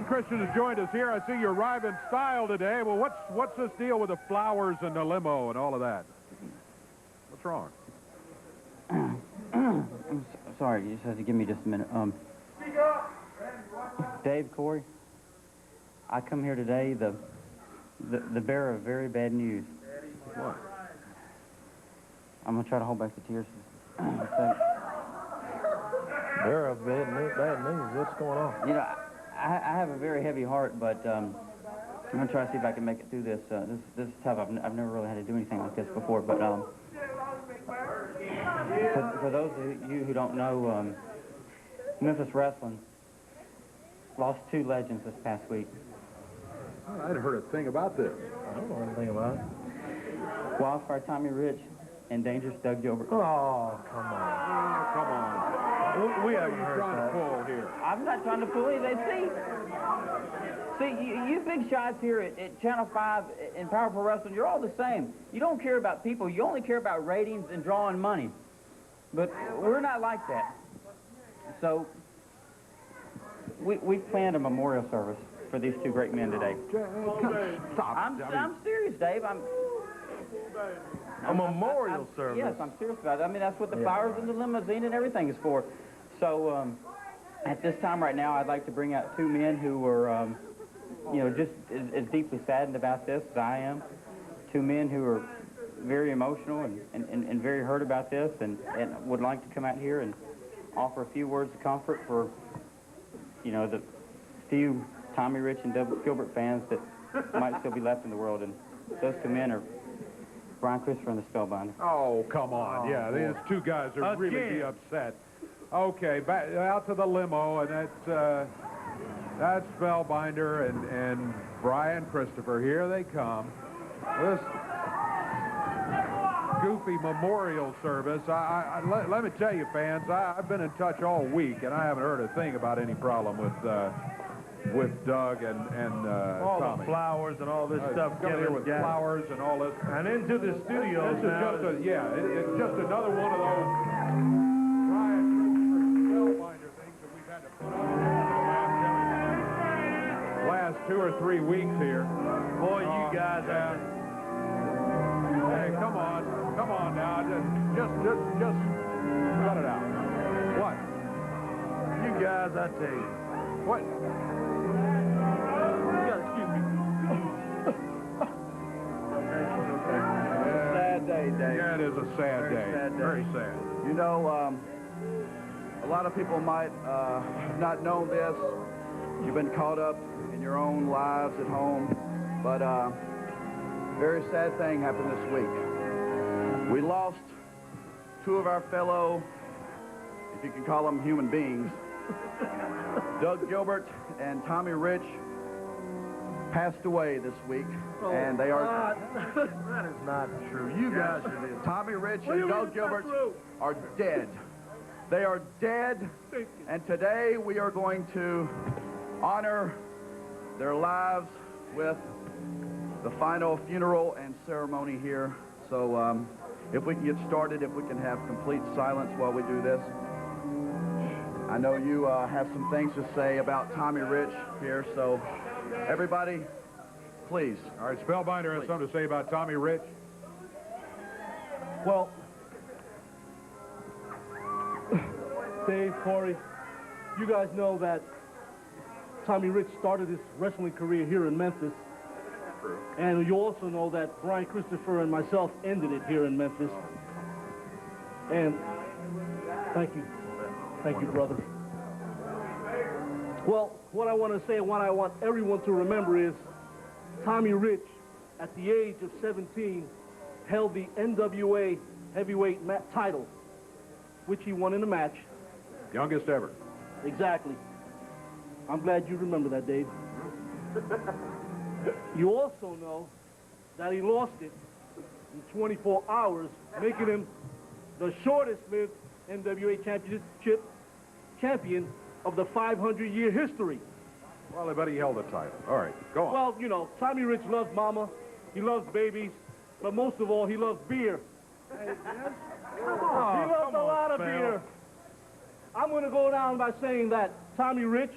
Christian has joined us here. I see you arrive in style today. Well, what's this deal with the flowers and the limo and all of that? What's wrong? I'm sorry, you just have to give me just a minute. Dave, Corey, I come here today the bearer of very bad news. What? I'm going to try to hold back the tears. Bearer of bad news. What's going on? You know, I have a very heavy heart, but I'm going to try to see if I can make it through this. This is tough. I've never really had to do anything like this before, but for those of you who don't know, Memphis Wrestling lost 2 legends this past week. I hadn't heard a thing about this. I don't know anything about it. Wildfire Tommy Rich and Dangerous Doug Gilbert. Oh, come on. Oh, come on. We haven't What are you heard trying that. to pull here? I'm not trying to pull anything. See, you big shots here at Channel 5 in Powerful Wrestling, you're all the same. You don't care about people. You only care about ratings and drawing money. But we're not like that. So we planned a memorial service for these 2 great men today. Stop. I'm serious, Dave. A memorial service? Yes, I'm serious about it. I mean, that's what the flowers and the limousine and everything is for. So at this time right now, I'd like to bring out 2 men who were, you know, just as deeply saddened about this as I am. 2 men who are very emotional and very hurt about this and would like to come out here and offer a few words of comfort for, you know, the few Tommy Rich and Doug Gilbert fans that might still be left in the world. And those 2 men are Brian Christopher and the Spellbinder. Oh, come on. Yeah, these 2 guys are really be upset. Okay, back out to the limo, and that's Spellbinder and Brian Christopher. Here they come. This goofy memorial service. Let me tell you, fans, I've been in touch all week, and I haven't heard a thing about any problem with Doug and all Tommy. the flowers and all this stuff. Coming here with flowers and all this. And into the studio This now. is just it's just another one of those Brian Christopher Spellbinder things that we've had to put up with the last 2 or 3 weeks here. Boy, you guys Hey, come on now, just cut it out. What? You guys, I tell you. What? Excuse me. Sad day, Dave. Yeah, it is a sad Very day. sad day. Very sad. You know, a lot of people might not know this. You've been caught up in your own lives at home, but very sad thing happened this week. We lost 2 of our fellow, if you can call them human beings, Doug Gilbert and Tommy Rich passed away this week, and they are... That is not true. You guys should be. Tommy Rich and Doug Gilbert are dead. They are dead, and today we are going to honor their lives with the final funeral and ceremony here. So if we can get started, if we can have complete silence while we do this. I know you have some things to say about Tommy Rich here, so everybody, please. All right, Spellbinder has something to say about Tommy Rich. Well, Dave, Corey, you guys know that Tommy Rich started his wrestling career here in Memphis. And you also know that Brian Christopher and myself ended it here in Memphis. And thank you. Thank you, brother. Well, what I want to say and what I want everyone to remember is Tommy Rich, at the age of 17, held the NWA heavyweight title, which he won in a match. Youngest ever. Exactly. I'm glad you remember that, Dave. You also know that he lost it in 24 hours, making him the shortest-lived NWA championship champion of the 500-year history. Well, I bet he held the title. All right, go on. Well, you know, Tommy Rich loves mama, he loves babies, but most of all, he loves beer. He loves a lot of beer. I'm going to go down by saying that Tommy Rich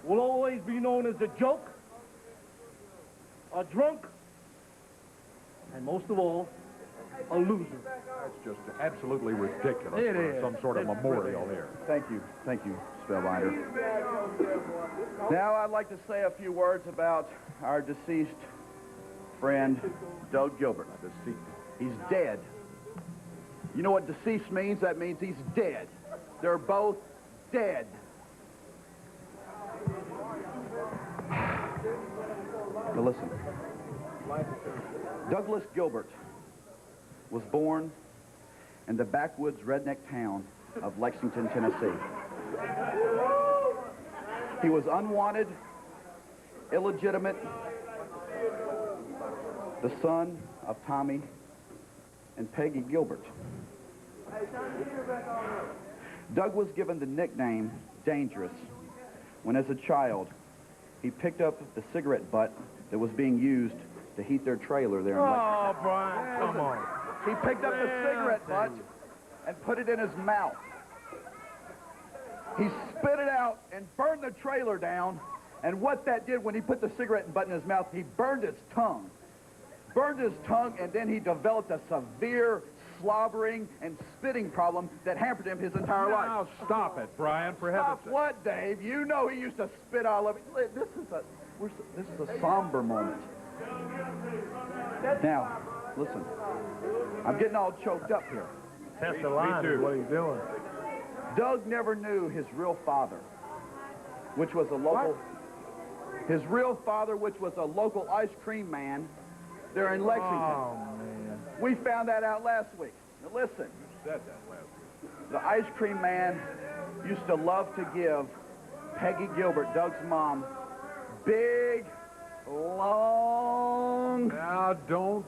will always be known as a joke, a drunk, and most of all, a loser. That's just absolutely ridiculous. It for is. some sort of It memorial really here. Thank you, Spellbinder. Now I'd like to say a few words about our deceased friend, Doug Gilbert. He's dead. You know what deceased means? That means he's dead. They're both dead. Now listen. Douglas Gilbert was born in the backwoods redneck town of Lexington, Tennessee. He was unwanted, illegitimate, the son of Tommy and Peggy Gilbert. Doug was given the nickname Dangerous when, as a child, he picked up the cigarette butt that was being used to heat their trailer there in Lexington. Oh, Brian, come on. He picked up the cigarette butt and put it in his mouth. He spit it out and burned the trailer down, and what that did when he put the cigarette butt in his mouth, he burned his tongue. And then he developed a severe slobbering and spitting problem that hampered him his entire life. Now stop it, Brian, for heaven's Stop what, Dave? You know he used to spit all over. This is a somber moment. Now, listen. I'm getting all choked up here. Test the line is what he's doing. Doug never knew his real father, which was a local... His real father, which was a local ice cream man there in Lexington. Oh, man. We found that out last week. Now listen. said that last week. The ice cream man used to love to give Peggy Gilbert, Doug's mom, big, long... Now, don't.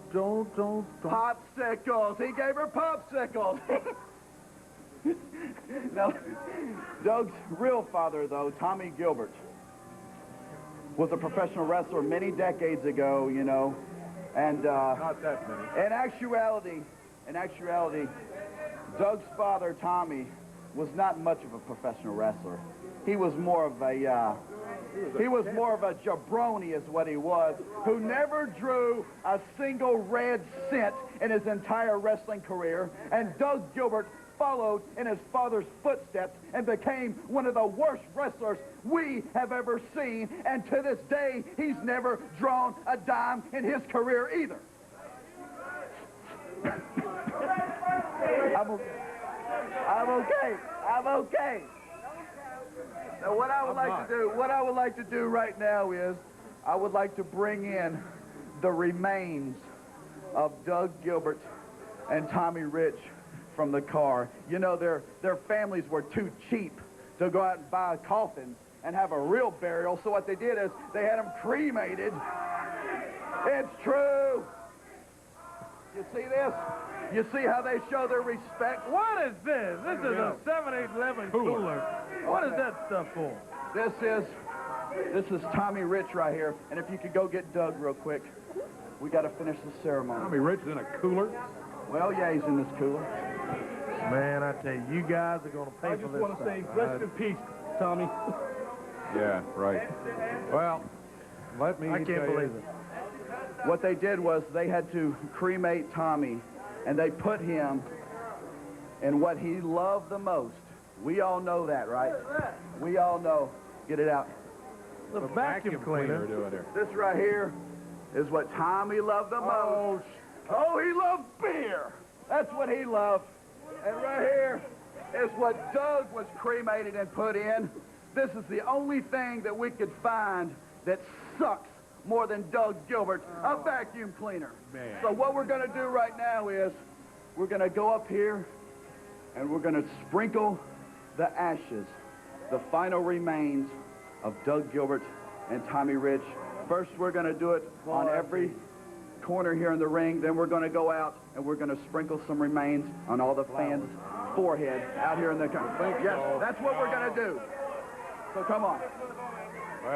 popsicles. He gave her popsicles. Now, Doug's real father, though, Tommy Gilbert, was a professional wrestler many decades ago, you know, and Not that many. in actuality, Doug's father, Tommy, was not much of a professional wrestler. He was more of a jabroni is what he was, who never drew a single red cent in his entire wrestling career. And Doug Gilbert followed in his father's footsteps and became one of the worst wrestlers we have ever seen. And to this day, he's never drawn a dime in his career either. I'm okay. Now, what I would like to do right now is I would like to bring in the remains of Doug Gilbert and Tommy Rich from the car. You know, their families were too cheap to go out and buy coffins and have a real burial, so what they did is they had them cremated. It's true. You see this? You see how they show their respect? What is this? This is a 7-8-11 cooler. What is that stuff for? This is Tommy Rich right here. And if you could go get Doug real quick, we got to finish the ceremony. Tommy Rich in a cooler? Well, yeah, he's in this cooler. Man, I tell you, you guys are going to pay I for just this want to stuff. say, rest in peace, Tommy. Yeah, right. Well, let me I can't believe it. What they did was they had to cremate Tommy, and they put him in what he loved the most. We all know that, right? We all know. Get it out. The vacuum cleaner. doing here. This right here is what Tommy loved the most. Oh, he loved beer. That's what he loved. And right here is what Doug was cremated and put in. This is the only thing that we could find that sucks more than Doug Gilbert, a vacuum cleaner. Man. So what we're going to do right now is we're going to go up here and we're going to sprinkle the ashes, the final remains of Doug Gilbert and Tommy Rich. First, we're going to do it on every corner here in the ring. Then we're going to go out and we're going to sprinkle some remains on all the fans' forehead out here in the... Yes, that's what we're going to do. So come on.